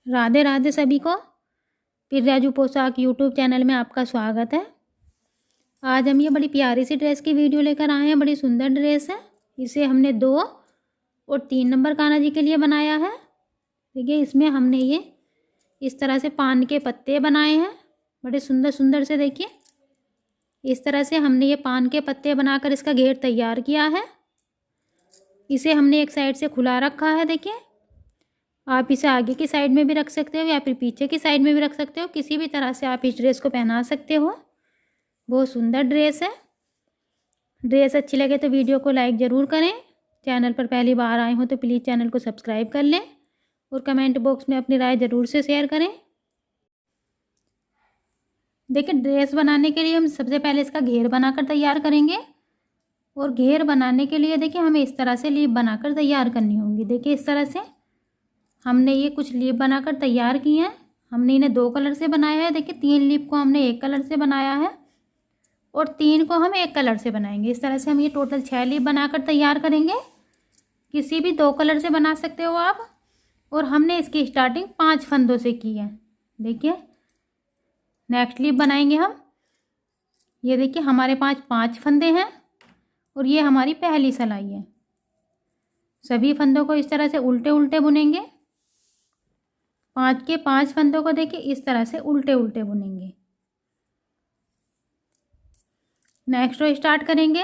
राधे राधे सभी को। पिर्राजू पोशाक यूट्यूब चैनल में आपका स्वागत है। आज हम ये बड़ी प्यारी सी ड्रेस की वीडियो लेकर आए हैं। बड़ी सुंदर ड्रेस है। इसे हमने 2 और 3 नंबर कान्हा जी के लिए बनाया है। देखिए, इसमें हमने ये इस तरह से पान के पत्ते बनाए हैं, बड़े सुंदर सुंदर से। देखिए, इस तरह से हमने ये पान के पत्ते बनाकर इसका घेर तैयार किया है। इसे हमने एक साइड से खुला रखा है। देखिए, आप इसे आगे की साइड में भी रख सकते हो या फिर पीछे की साइड में भी रख सकते हो। किसी भी तरह से आप इस ड्रेस को पहना सकते हो। बहुत सुंदर ड्रेस है। ड्रेस अच्छी लगे तो वीडियो को लाइक ज़रूर करें। चैनल पर पहली बार आए हो तो प्लीज़ चैनल को सब्सक्राइब कर लें और कमेंट बॉक्स में अपनी राय ज़रूर से शेयर करें। देखिए, ड्रेस बनाने के लिए हम सबसे पहले इसका घेर बनाकर तैयार करेंगे। और घेर बनाने के लिए देखिए, हमें इस तरह से लीफ बनाकर तैयार करनी होगी। देखिए, इस तरह से हमने ये कुछ लीफ बनाकर तैयार की हैं। हमने इन्हें 2 कलर से बनाया है। देखिए, 3 लीफ को हमने 1 कलर से बनाया है और 3 को हम 1 कलर से बनाएंगे। इस तरह से हम ये टोटल 6 लीफ बनाकर तैयार करेंगे। किसी भी 2 कलर से बना सकते हो आप। और हमने इसकी स्टार्टिंग 5 फंदों से की है। देखिए, नेक्स्ट लीफ बनाएंगे हम। ये देखिए, हमारे पास 5 फंदे हैं और ये हमारी पहली सिलाई है। सभी फंदों को इस तरह से उल्टे उल्टे बुनेंगे। 5 के 5 फंदों को देखिए इस तरह से उल्टे उल्टे बुनेंगे। नेक्स्ट रो स्टार्ट करेंगे।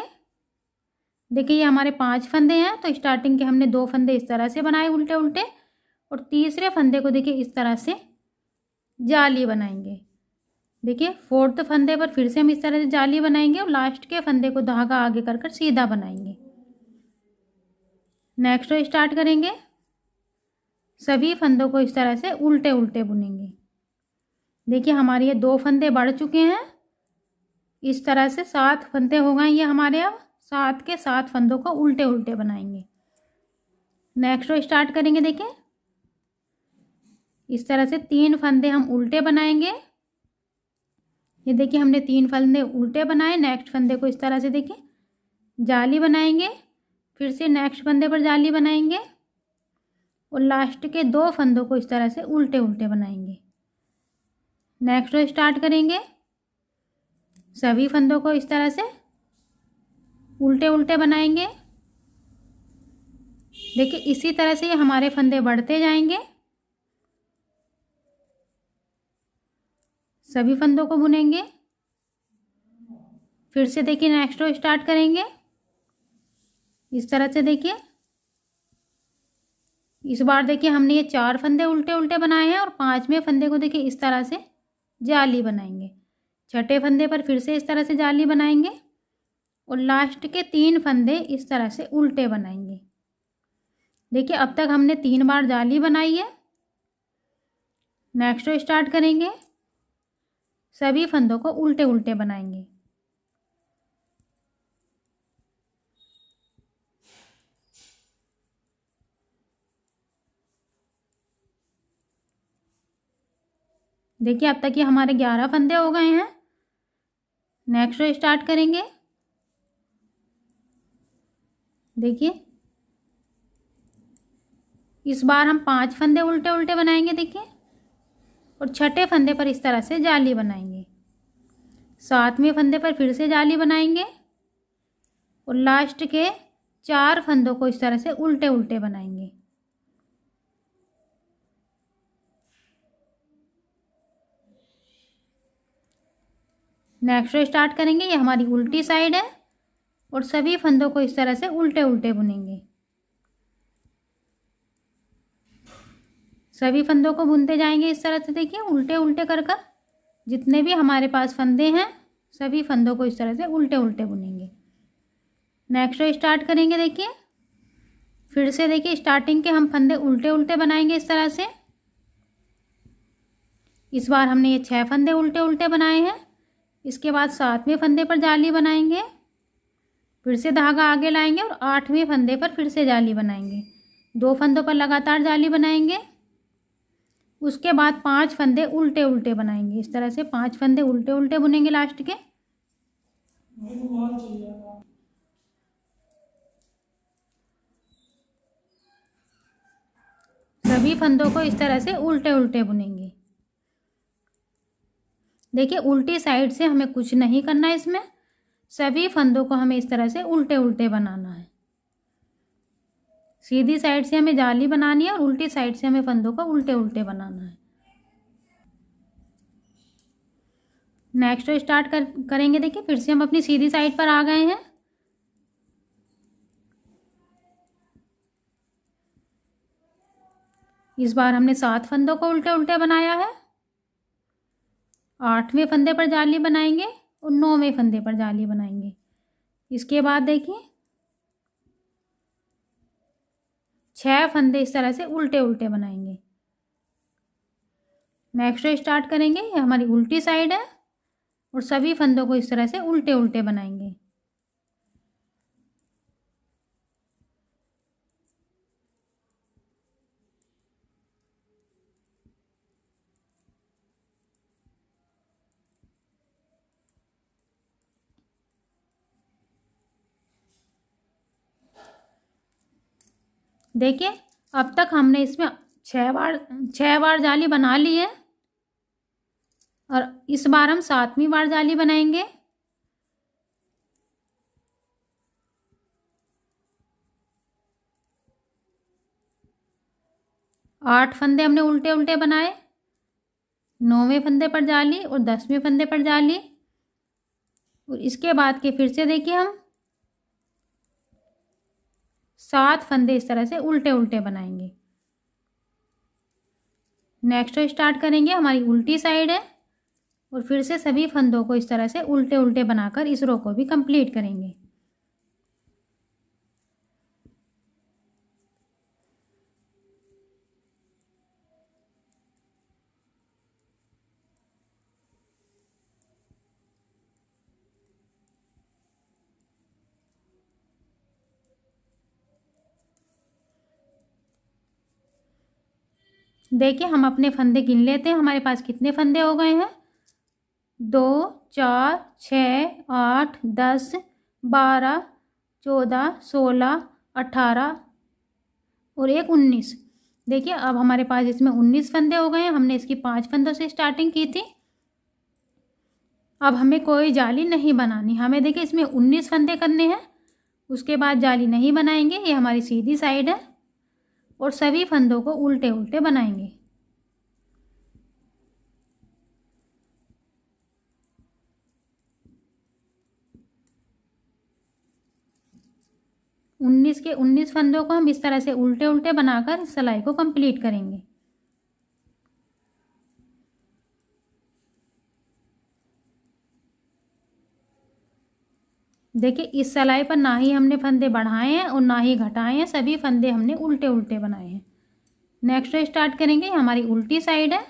देखिए, ये हमारे 5 फंदे हैं तो स्टार्टिंग के हमने 2 फंदे इस तरह से बनाए उल्टे उल्टे और तीसरे फंदे को देखिए इस तरह से जाली बनाएंगे। देखिए, 4th फंदे पर फिर से हम इस तरह से जाली बनाएंगे और लास्ट के फंदे को धागा आगे कर सीधा बनाएंगे। नेक्स्ट रो स्टार्ट करेंगे। सभी फंदों को इस तरह से उल्टे उल्टे बुनेंगे। देखिए, हमारे ये 2 फंदे बढ़ चुके हैं। इस तरह से 7 फंदे हो गए ये हमारे। अब 7 के 7 फंदों को उल्टे उल्टे बनाएंगे। नेक्स्ट रो स्टार्ट करेंगे। देखिए, इस तरह से 3 फंदे हम उल्टे बनाएंगे। ये देखिए, हमने 3 फंदे उल्टे बनाए। नेक्स्ट फंदे को इस तरह से देखिए जाली बनाएंगे। फिर से नेक्स्ट फंदे पर जाली बनाएंगे और लास्ट के 2 फंदों को इस तरह से उल्टे उल्टे बनाएंगे। नेक्स्ट रो स्टार्ट करेंगे। सभी फंदों को इस तरह से उल्टे उल्टे बनाएंगे। देखिए, इसी तरह से ये हमारे फंदे बढ़ते जाएंगे। सभी फंदों को बुनेंगे। फिर से देखिए, नेक्स्ट रो स्टार्ट करेंगे। इस तरह से देखिए, इस बार देखिए हमने ये 4 फंदे उल्टे उल्टे बनाए हैं और 5वें फंदे को देखिए इस तरह से जाली बनाएंगे। 6ठे फंदे पर फिर से इस तरह से जाली बनाएंगे और लास्ट के 3 फंदे इस तरह से उल्टे बनाएंगे। देखिए, अब तक हमने 3 बार जाली बनाई है। नेक्स्ट रो स्टार्ट करेंगे। सभी फंदों को उल्टे उल्टे बनाएंगे। देखिए, अब तक ये हमारे 11 फंदे हो गए हैं। नेक्स्ट रो स्टार्ट करेंगे। देखिए, इस बार हम 5 फंदे उल्टे उल्टे बनाएंगे। देखिए, और 6ठे फंदे पर इस तरह से जाली बनाएंगे। 7वें फंदे पर फिर से जाली बनाएंगे और लास्ट के 4 फंदों को इस तरह से उल्टे उल्टे बनाएंगे। नेक्स्ट रो स्टार्ट करेंगे। ये हमारी उल्टी साइड है और सभी फंदों को इस तरह से उल्टे उल्टे बुनेंगे। सभी फंदों को बुनते जाएंगे इस तरह से। देखिए, उल्टे उल्टे कर जितने भी हमारे पास फंदे हैं सभी फंदों को इस तरह से उल्टे उल्टे बुनेंगे। नेक्स्ट रो स्टार्ट करेंगे। देखिए, फिर से देखिए स्टार्टिंग के हम फंदे उल्टे उल्टे बनाएंगे इस तरह से। इस बार हमने ये 6 फंदे उल्टे उल्टे बनाए हैं। इसके बाद 7वें फंदे पर जाली बनाएंगे। फिर से धागा आगे लाएंगे और 8वें फंदे पर फिर से जाली बनाएंगे। 2 फंदों पर लगातार जाली बनाएंगे। उसके बाद 5 फंदे उल्टे उल्टे बनाएंगे। इस तरह से 5 फंदे उल्टे उल्टे बुनेंगे लास्ट के। सभी फंदों को इस तरह से उल्टे उल्टे बुनेंगे। देखिए उल्टी साइड से हमें कुछ नहीं करना है, इसमें सभी फंदों को हमें इस तरह से उल्टे उल्टे बनाना है। सीधी साइड से हमें जाली बनानी है और उल्टी साइड से हमें फंदों को उल्टे उल्टे बनाना है। नेक्स्ट रो स्टार्ट करेंगे। देखिए फिर से हम अपनी सीधी साइड पर आ गए हैं। इस बार हमने 7 फंदों को उल्टे उल्टे बनाया है। 8वें फंदे पर जाली बनाएंगे और 9वें फंदे पर जाली बनाएंगे। इसके बाद देखिए 6 फंदे इस तरह से उल्टे उल्टे बनाएंगे। नेक्स्ट रो स्टार्ट करेंगे। ये हमारी उल्टी साइड है और सभी फंदों को इस तरह से उल्टे उल्टे बनाएंगे। देखिए अब तक हमने इसमें 6 बार जाली बना ली है और इस बार हम 7वीं बार जाली बनाएंगे। आठ फंदे हमने उल्टे उल्टे बनाए। 9वें फंदे पर जाली और 10वें फंदे पर जाली और इसके बाद के फिर से देखिए हम 7 फंदे इस तरह से उल्टे उल्टे बनाएंगे। नेक्स्ट रो स्टार्ट करेंगे। हमारी उल्टी साइड है और फिर से सभी फंदों को इस तरह से उल्टे उल्टे बनाकर इस रो को भी कंप्लीट करेंगे। देखिए हम अपने फंदे गिन लेते हैं, हमारे पास कितने फंदे हो गए हैं। 2 4 6 8 10 12 14 16 18 और एक 19। देखिए अब हमारे पास इसमें 19 फंदे हो गए हैं। हमने इसकी 5 फंदों से स्टार्टिंग की थी। अब हमें कोई जाली नहीं बनानी। हमें देखिए इसमें 19 फंदे करने हैं, उसके बाद जाली नहीं बनाएंगे। ये हमारी सीधी साइड है और सभी फंदों को उल्टे उल्टे बनाएंगे। उन्नीस के 19 फंदों को हम इस तरह से उल्टे उल्टे बनाकर इस सिलाई को कंप्लीट करेंगे। देखिए इस सिलाई पर ना ही हमने फंदे बढ़ाए हैं और ना ही घटाए हैं, सभी फंदे हमने उल्टे उल्टे बनाए हैं। नेक्स्ट स्टार्ट करेंगे। हमारी उल्टी साइड है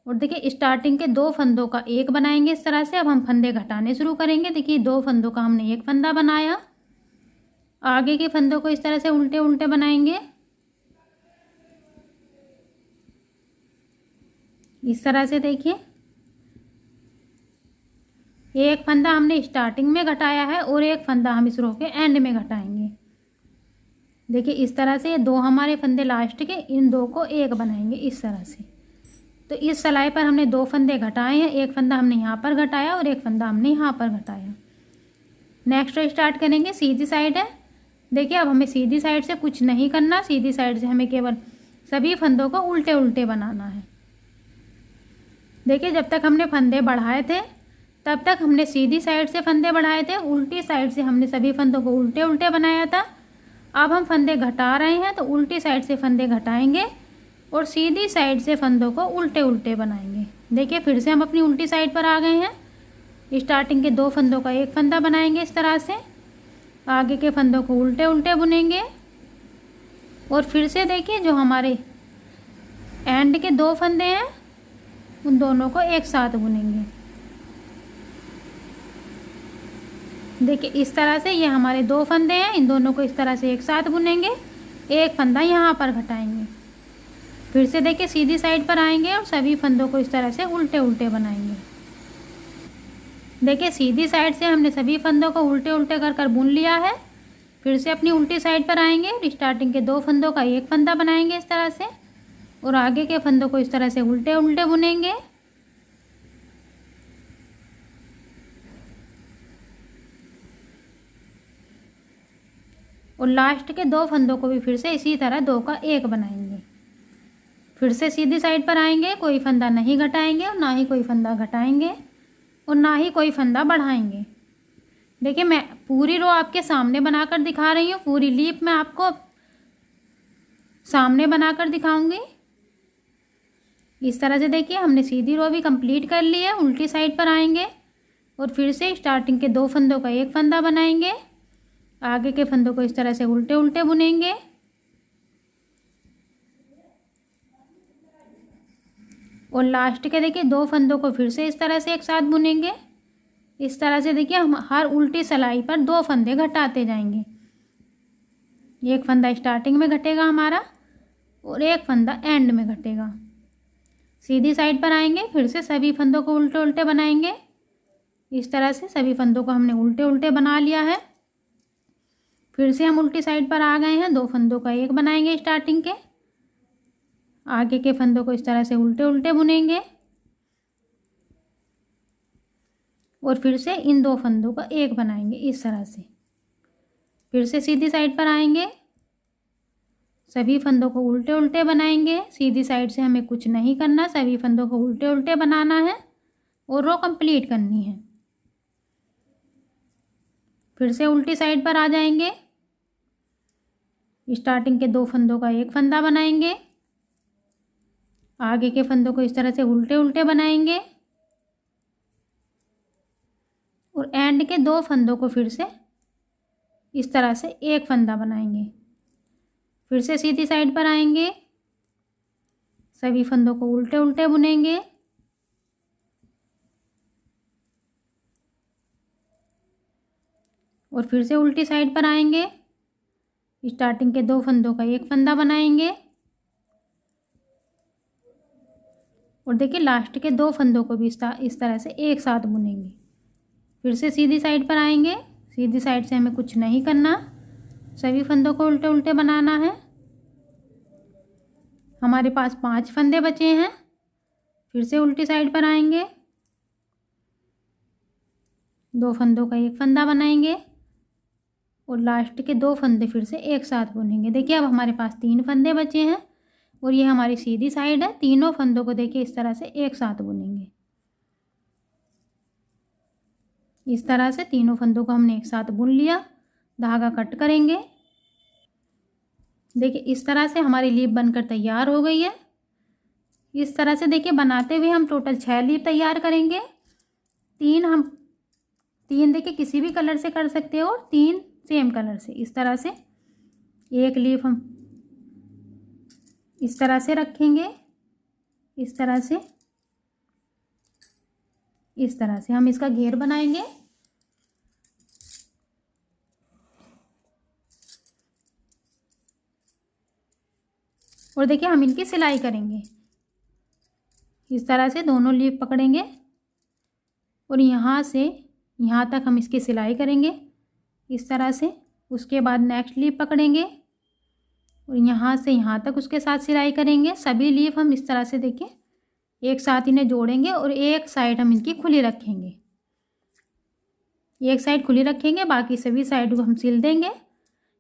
और देखिए स्टार्टिंग के 2 फंदों का एक बनाएंगे इस तरह से। अब हम फंदे घटाने शुरू करेंगे। देखिए 2 फंदों का हमने एक फंदा बनाया। आगे के फंदों को इस तरह से उल्टे उल्टे बनाएंगे। इस तरह से देखिए एक फंदा हमने स्टार्टिंग में घटाया है और एक फंदा हम इस रो के एंड में घटाएंगे। देखिए इस तरह से ये 2 हमारे फंदे लास्ट के, इन 2 को एक बनाएंगे इस तरह से। तो इस सिलाई पर हमने 2 फंदे घटाए हैं, एक फंदा हमने यहाँ पर घटाया और एक फंदा हमने यहाँ पर घटाया। नेक्स्ट स्टार्ट करेंगे। सीधी साइड है। देखिए अब हमें सीधी साइड से कुछ नहीं करना, सीधी साइड से हमें केवल सभी फंदों को उल्टे उल्टे बनाना है। देखिए जब तक हमने फंदे बढ़ाए थे तब तक हमने सीधी साइड से फंदे बढ़ाए थे, उल्टी साइड से हमने सभी फंदों को उल्टे उल्टे बनाया था। अब हम फंदे घटा रहे हैं तो उल्टी साइड से फंदे घटाएंगे और सीधी साइड से फंदों को उल्टे उल्टे बनाएंगे। देखिए फिर से हम अपनी उल्टी साइड पर आ गए हैं। स्टार्टिंग के 2 फंदों का एक फंदा बनाएंगे इस तरह से। आगे के फंदों को उल्टे उल्टे बुनेंगे और फिर से देखिए जो हमारे एंड के 2 फंदे हैं उन दोनों को एक साथ बुनेंगे। देखिए इस तरह से ये हमारे 2 फंदे हैं, इन दोनों को इस तरह से एक साथ बुनेंगे। एक फंदा यहाँ पर घटाएंगे। फिर से देखिए सीधी साइड पर आएंगे और सभी फंदों को इस तरह से उल्टे उल्टे बनाएंगे। देखिए सीधी साइड से हमने सभी फंदों को उल्टे उल्टे कर कर बुन लिया है। फिर से अपनी उल्टी साइड पर आएंगे और स्टार्टिंग के 2 फंदों का एक फंदा बनाएंगे इस तरह से। और आगे के फंदों को इस तरह से उल्टे उल्टे बुनेंगे। और लास्ट के 2 फंदों को भी फिर से इसी तरह 2 का 1 बनाएंगे। फिर से सीधी साइड पर आएंगे, कोई फंदा नहीं घटाएंगे और ना ही कोई फंदा घटाएंगे और ना ही कोई फंदा बढ़ाएंगे। देखिए मैं पूरी रो आपके सामने बनाकर दिखा रही हूँ, पूरी लीप मैं आपको सामने बनाकर दिखाऊंगी। इस तरह से देखिए हमने सीधी रो भी कंप्लीट कर ली है। उल्टी साइड पर आएंगे और फिर से स्टार्टिंग के 2 फंदों का 1 फंदा बनाएंगे। आगे के फंदों को इस तरह से उल्टे उल्टे बुनेंगे और लास्ट के देखिए 2 फंदों को फिर से इस तरह से एक साथ बुनेंगे। इस तरह से देखिए हम हर उल्टी सिलाई पर 2 फंदे घटाते जाएंगे। 1 फंदा स्टार्टिंग में घटेगा हमारा और 1 फंदा एंड में घटेगा। सीधी साइड पर आएंगे, फिर से सभी फंदों को उल्टे उल्टे बनाएंगे। इस तरह से सभी फंदों को हमने उल्टे उल्टे बना लिया है। फिर से हम उल्टी साइड पर आ गए हैं। 2 फंदों का 1 बनाएंगे स्टार्टिंग के। आगे के फंदों को इस तरह से उल्टे उल्टे बुनेंगे और फिर से इन 2 फंदों का 1 बनाएंगे इस तरह से। फिर से सीधी साइड पर आएंगे, सभी फंदों को उल्टे उल्टे बनाएंगे। सीधी साइड से हमें कुछ नहीं करना, सभी फंदों को उल्टे उल्टे बनाना है और रो कंप्लीट करनी है। फिर से उल्टी साइड पर आ जाएंगे, स्टार्टिंग के 2 फंदों का 1 फंदा बनाएंगे। आगे के फंदों को इस तरह से उल्टे उल्टे बनाएंगे और एंड के 2 फंदों को फिर से इस तरह से 1 फंदा बनाएंगे। फिर से सीधी साइड पर आएंगे, सभी फंदों को उल्टे उल्टे बुनेंगे और फिर से उल्टी साइड पर आएंगे, स्टार्टिंग के 2 फंदों का 1 फंदा बनाएंगे और देखिए लास्ट के 2 फंदों को भी इस तरह से एक साथ बुनेंगे। फिर से सीधी साइड पर आएंगे, सीधी साइड से हमें कुछ नहीं करना, सभी फंदों को उल्टे उल्टे बनाना है। हमारे पास 5 फंदे बचे हैं। फिर से उल्टी साइड पर आएंगे, 2 फंदों का 1 फंदा बनाएंगे और लास्ट के 2 फंदे फिर से एक साथ बुनेंगे। देखिए अब हमारे पास 3 फंदे बचे हैं और ये हमारी सीधी साइड है। तीनों फंदों को देखिए इस तरह से एक साथ बुनेंगे। इस तरह से तीनों फंदों को हमने एक साथ बुन लिया। धागा कट करेंगे। देखिए इस तरह से हमारी लीप बनकर तैयार हो गई है। इस तरह से देखिए बनाते हुए हम टोटल 6 लीप तैयार करेंगे। 3 देखिए किसी भी कलर से कर सकते हो और 3 सेम कलर से। इस तरह से एक लीप हम इस तरह से रखेंगे, इस तरह से हम इसका घेर बनाएंगे और देखिए हम इनकी सिलाई करेंगे। इस तरह से दोनों लीफ पकड़ेंगे और यहाँ से यहाँ तक हम इसकी सिलाई करेंगे इस तरह से। उसके बाद नेक्स्ट लीफ पकड़ेंगे और यहाँ से यहाँ तक उसके साथ सिलाई करेंगे। सभी लीफ हम इस तरह से देखिए एक साथ इन्हें जोड़ेंगे और एक साइड हम इनकी खुली रखेंगे। एक साइड खुली रखेंगे, बाकी सभी साइड को हम सिल देंगे।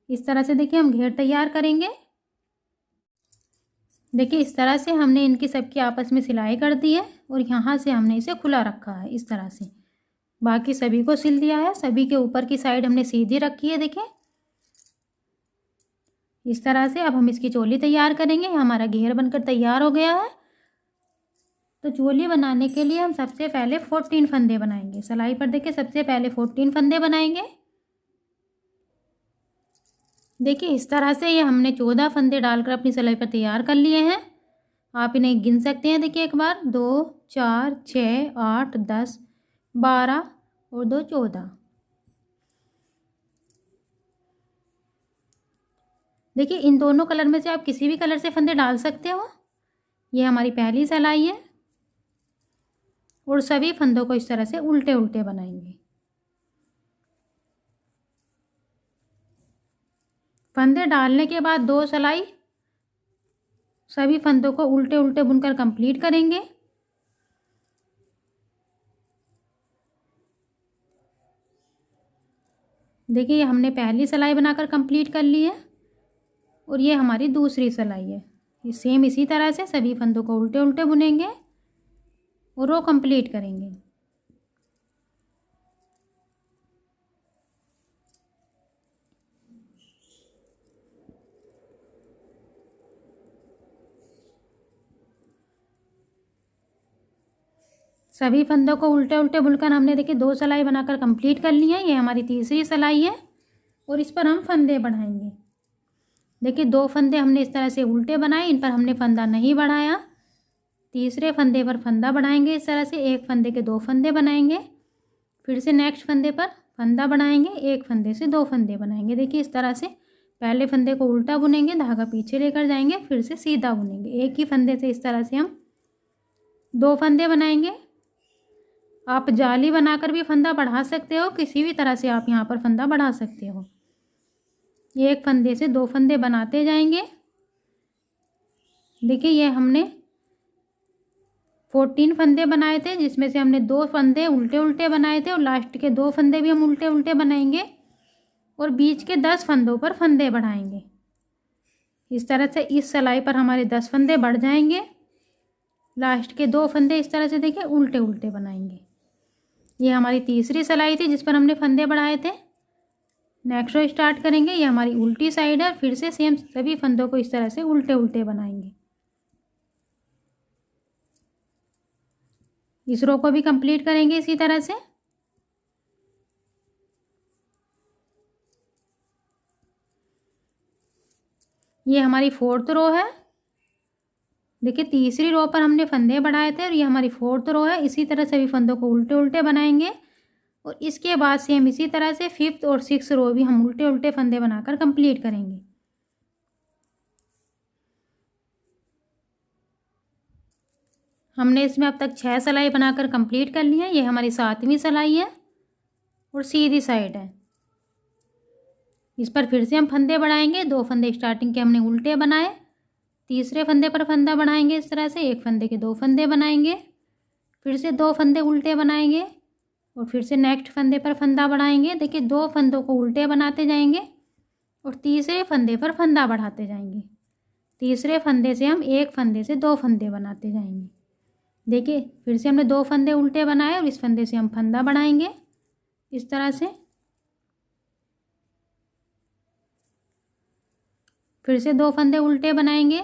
इस तरह से देखिए हम घेर तैयार करेंगे। देखिए इस तरह से हमने इनकी सबकी आपस में सिलाई कर दी है और यहाँ से हमने इसे खुला रखा है इस तरह से। बाकी सभी को सिल दिया है। सभी के ऊपर की साइड हमने सीधी रखी है। देखिए इस तरह से अब हम इसकी चोली तैयार करेंगे। हमारा घेर बनकर तैयार हो गया है। तो चोली बनाने के लिए हम सबसे पहले 14 फंदे बनाएंगे। सिलाई पर देखिए सबसे पहले 14 फंदे बनाएंगे। देखिए इस तरह से ये हमने 14 फंदे डालकर अपनी सिलाई पर तैयार कर लिए हैं। आप इन्हें गिन सकते हैं। देखिए एक बार 2 4 6 8 10 12 और 2 14। देखिए इन दोनों कलर में से आप किसी भी कलर से फंदे डाल सकते हो। ये हमारी पहली सिलाई है और सभी फंदों को इस तरह से उल्टे उल्टे बनाएंगे। फंदे डालने के बाद 2 सिलाई सभी फंदों को उल्टे उल्टे बुनकर कंप्लीट करेंगे। देखिए ये हमने पहली सिलाई बनाकर कंप्लीट कर ली है और ये हमारी दूसरी सिलाई है। ये सेम इसी तरह से सभी फंदों को उल्टे उल्टे बुनेंगे और रो कंप्लीट करेंगे। सभी फंदों को उल्टे उल्टे बुनकर हमने देखिए 2 सिलाई बनाकर कंप्लीट कर ली है। ये हमारी तीसरी सिलाई है और इस पर हम फंदे बढ़ाएंगे। देखिए 2 फंदे हमने इस तरह से उल्टे बनाए, इन पर हमने फंदा नहीं बढ़ाया। तीसरे फंदे पर फंदा बढ़ाएंगे इस तरह से, एक फंदे के 2 फंदे बनाएंगे। फिर से नेक्स्ट फंदे पर फंदा बढ़ाएंगे, एक फंदे से 2 फंदे बनाएंगे। देखिए इस तरह से पहले फंदे को उल्टा बुनेंगे, धागा पीछे लेकर जाएंगे, फिर से सीधा बुनेंगे। एक ही फंदे से इस तरह से हम 2 फंदे बनाएंगे। आप जाली बनाकर भी फंदा बढ़ा सकते हो, किसी भी तरह से आप यहाँ पर फंदा बढ़ा सकते हो। एक फंदे से 2 फंदे बनाते जाएंगे। देखिए ये हमने 14 फंदे बनाए थे, जिसमें से हमने 2 फंदे उल्टे उल्टे बनाए थे और लास्ट के 2 फंदे भी हम उल्टे उल्टे बनाएंगे और बीच के 10 फंदों पर फंदे बढ़ाएंगे। इस तरह से इस सिलाई पर हमारे 10 फंदे बढ़ जाएंगे। लास्ट के 2 फंदे इस तरह से देखिए उल्टे उल्टे बनाएंगे। ये हमारी तीसरी सिलाई थी जिस पर हमने फंदे बढ़ाए थे। नेक्स्ट रो स्टार्ट करेंगे। ये हमारी उल्टी साइड है। फिर से सेम सभी फंदों को इस तरह से उल्टे उल्टे बनाएंगे। इस रो को भी कंप्लीट करेंगे इसी तरह से। ये हमारी 4th रो है। देखिए तीसरी रो पर हमने फंदे बढ़ाए थे और ये हमारी 4th रो है। इसी तरह सभी फंदों को उल्टे उल्टे बनाएंगे और इसके बाद सेम इसी तरह से 5th और 6th रो भी हम उल्टे उल्टे फंदे बनाकर कंप्लीट करेंगे। हमने इसमें अब तक 6 सिलाई बनाकर कंप्लीट कर ली है। ये हमारी 7वीं सिलाई है और सीधी साइड है। इस पर फिर से हम फंदे बढ़ाएंगे। 2 फंदे स्टार्टिंग के हमने उल्टे बनाए, तीसरे फंदे पर फंदा बढ़ाएंगे इस तरह से, एक फंदे के 2 फंदे बनाएंगे, फिर से 2 फंदे उल्टे बनाएंगे और फिर से नेक्स्ट फंदे पर फंदा बढ़ाएंगे। देखिए 2 फंदों को उल्टे बनाते जाएंगे और तीसरे फंदे पर फंदा बढ़ाते जाएंगे। तीसरे फंदे से हम एक फंदे से 2 फंदे बनाते जाएंगे। देखिए फिर से हमने 2 फंदे उल्टे बनाए और इस फंदे से हम फंदा बढ़ाएंगे इस तरह से। फिर से 2 फंदे उल्टे बनाएंगे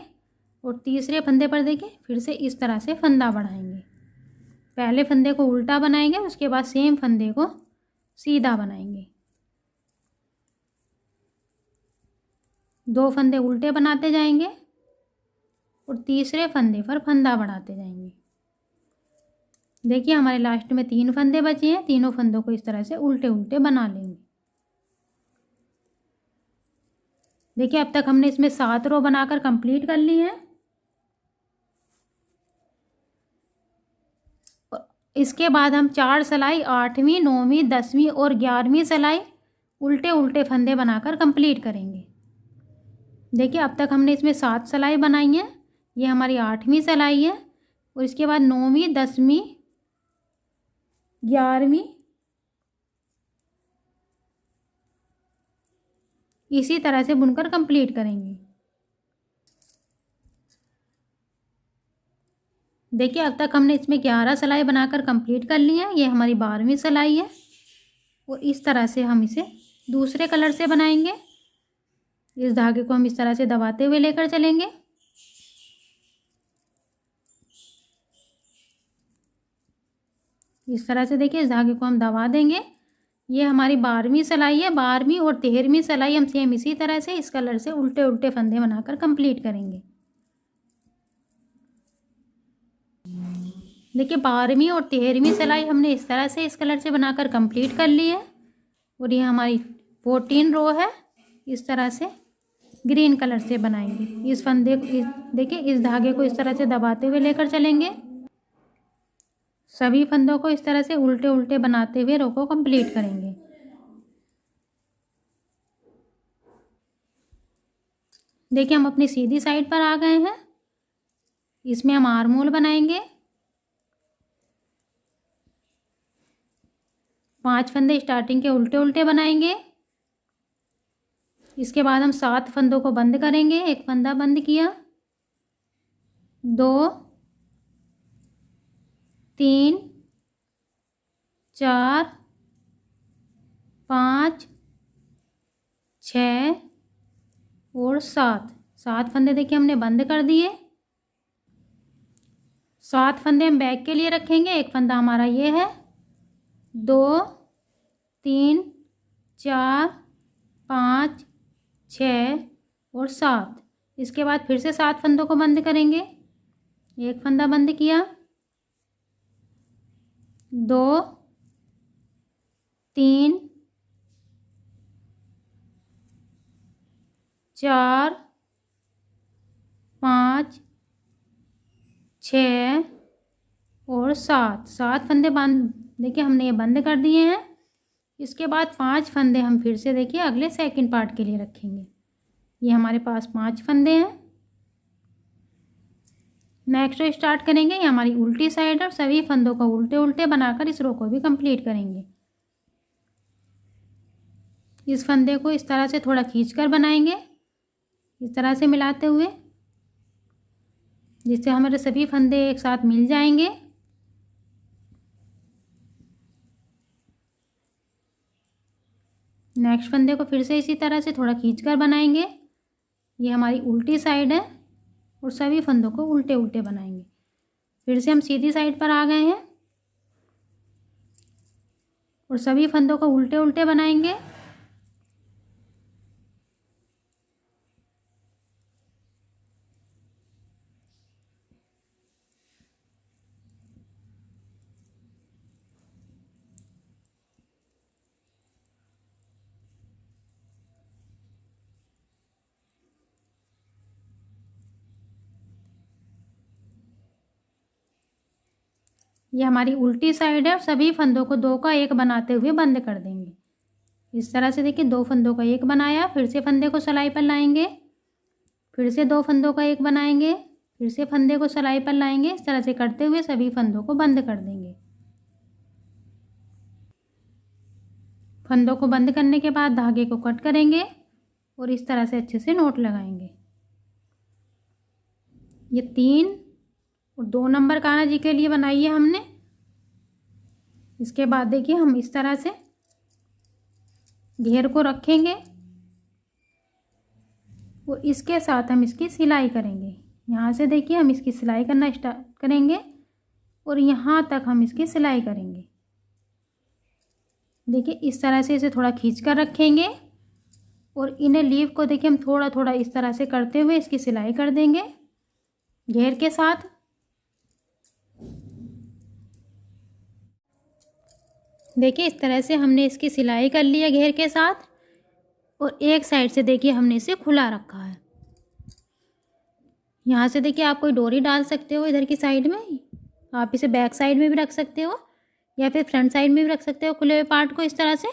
और तीसरे फंदे पर देखिए फिर से इस तरह से फंदा बढ़ाएंगे। पहले फंदे को उल्टा बनाएंगे, उसके बाद सेम फंदे को सीधा बनाएंगे। 2 फंदे उल्टे बनाते जाएंगे और तीसरे फंदे पर फंदा बढ़ाते जाएंगे। देखिए हमारे लास्ट में 3 फंदे बचे हैं। तीनों फंदों को इस तरह से उल्टे उल्टे बना लेंगे। देखिए अब तक हमने इसमें 7 रो बनाकर कंप्लीट कर ली है। इसके बाद हम 4 सिलाई 8वीं 9वीं 10वीं और 11वीं सिलाई उल्टे उल्टे फंदे बनाकर कंप्लीट करेंगे। देखिए अब तक हमने इसमें 7 सिलाई बनाई है। ये हमारी 8वीं सिलाई है और इसके बाद 9वीं 10वीं 11वीं इसी तरह से बुनकर कंप्लीट करेंगे। देखिए अब तक हमने इसमें 11 सिलाई बनाकर कंप्लीट कर ली है। ये हमारी 12वीं सिलाई है और इस तरह से हम इसे दूसरे कलर से बनाएंगे। इस धागे को हम इस तरह से दबाते हुए लेकर चलेंगे। इस तरह से देखिए इस धागे को हम दबा देंगे। ये हमारी 12वीं सिलाई है। 12वीं और 13वीं सिलाई हम सेम इसी तरह से इस कलर से उल्टे उल्टे फंदे बनाकर कंप्लीट करेंगे। देखिए 12वीं और 13वीं सिलाई हमने इस तरह से इस कलर से बनाकर कंप्लीट कर ली है और ये हमारी 14 रो है। इस तरह से ग्रीन कलर से बनाएंगे। इस फंदे देखिए इस धागे को इस तरह से दबाते हुए लेकर चलेंगे। सभी फंदों को इस तरह से उल्टे उल्टे बनाते हुए रो को कंप्लीट करेंगे। देखिए हम अपनी सीधी साइड पर आ गए हैं। इसमें हम आर्महोल बनाएंगे। 5 फंदे स्टार्टिंग के उल्टे उल्टे बनाएंगे। इसके बाद हम 7 फंदों को बंद करेंगे। एक फंदा बंद किया, 2 3 4 5 6 और 7 फंदे देखिए हमने बंद कर दिए। 7 फंदे हम बैक के लिए रखेंगे। एक फंदा हमारा ये है, 2 3 4 5 6 और 7। इसके बाद फिर से 7 फंदों को बंद करेंगे। एक फंदा बंद किया, 2 3 4 5 6 और 7 फंदे बंद देखिए हमने ये बंद कर दिए हैं। इसके बाद 5 फंदे हम फिर से देखिए अगले सेकंड पार्ट के लिए रखेंगे। ये हमारे पास 5 फंदे हैं। नेक्स्ट रो स्टार्ट करेंगे। ये हमारी उल्टी साइड है और सभी फंदों को उल्टे उल्टे बनाकर इस रो को भी कंप्लीट करेंगे। इस फंदे को इस तरह से थोड़ा खींचकर बनाएंगे, इस तरह से मिलाते हुए, जिससे हमारे सभी फंदे एक साथ मिल जाएंगे। नेक्स्ट फंदे को फिर से इसी तरह से थोड़ा खींचकर बनाएंगे। ये हमारी उल्टी साइड है और सभी फंदों को उल्टे उल्टे बनाएंगे। फिर से हम सीधी साइड पर आ गए हैं और सभी फंदों को उल्टे उल्टे बनाएंगे। ये हमारी उल्टी साइड है और सभी फंदों को 2 का 1 बनाते हुए बंद कर देंगे। इस तरह से देखिए 2 फंदों का 1 बनाया, फिर से फंदे को सिलाई पर लाएंगे, फिर से 2 फंदों का 1 बनाएंगे, फिर से फंदे को सिलाई पर लाएंगे। इस तरह से करते हुए सभी फंदों को बंद कर देंगे। फंदों को बंद करने के बाद धागे को कट करेंगे और इस तरह से अच्छे से नोट लगाएंगे। ये 3 और 2 नंबर कान्हा जी के लिए बनाई है हमने। इसके बाद देखिए हम इस तरह से घेर को रखेंगे और इसके साथ हम इसकी सिलाई करेंगे। यहाँ से देखिए हम इसकी सिलाई करना स्टार्ट करेंगे और यहाँ तक हम इसकी सिलाई करेंगे। देखिए इस तरह से इसे थोड़ा खींच कर रखेंगे और इन्हें लीव को देखिए हम थोड़ा थोड़ा इस तरह से करते हुए इसकी सिलाई कर देंगे घेर के साथ। देखिए इस तरह से हमने इसकी सिलाई कर ली है घेर के साथ और एक साइड से देखिए हमने इसे खुला रखा है। यहाँ से देखिए आप कोई डोरी डाल सकते हो इधर की साइड में, आप इसे बैक साइड में भी रख सकते हो या फिर फ्रंट साइड में भी रख सकते हो। खुले हुए पार्ट को इस तरह से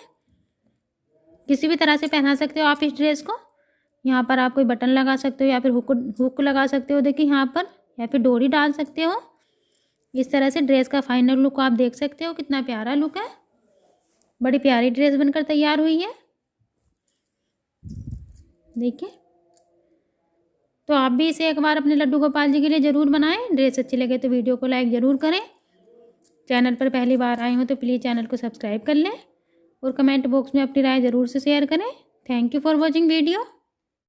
किसी भी तरह से पहना सकते हो आप इस ड्रेस को। यहाँ पर आप कोई बटन लगा सकते हो या फिर हुक लगा सकते हो देखिए यहाँ पर, या फिर डोरी डाल सकते हो। इस तरह से ड्रेस का फाइनल लुक आप देख सकते हो, कितना प्यारा लुक है। बड़ी प्यारी ड्रेस बनकर तैयार हुई है देखिए। तो आप भी इसे एक बार अपने लड्डू गोपाल जी के लिए ज़रूर बनाएं। ड्रेस अच्छी लगे तो वीडियो को लाइक ज़रूर करें। चैनल पर पहली बार आए हो तो प्लीज़ चैनल को सब्सक्राइब कर लें और कमेंट बॉक्स में अपनी राय ज़रूर से शेयर करें। Thank you for watching video.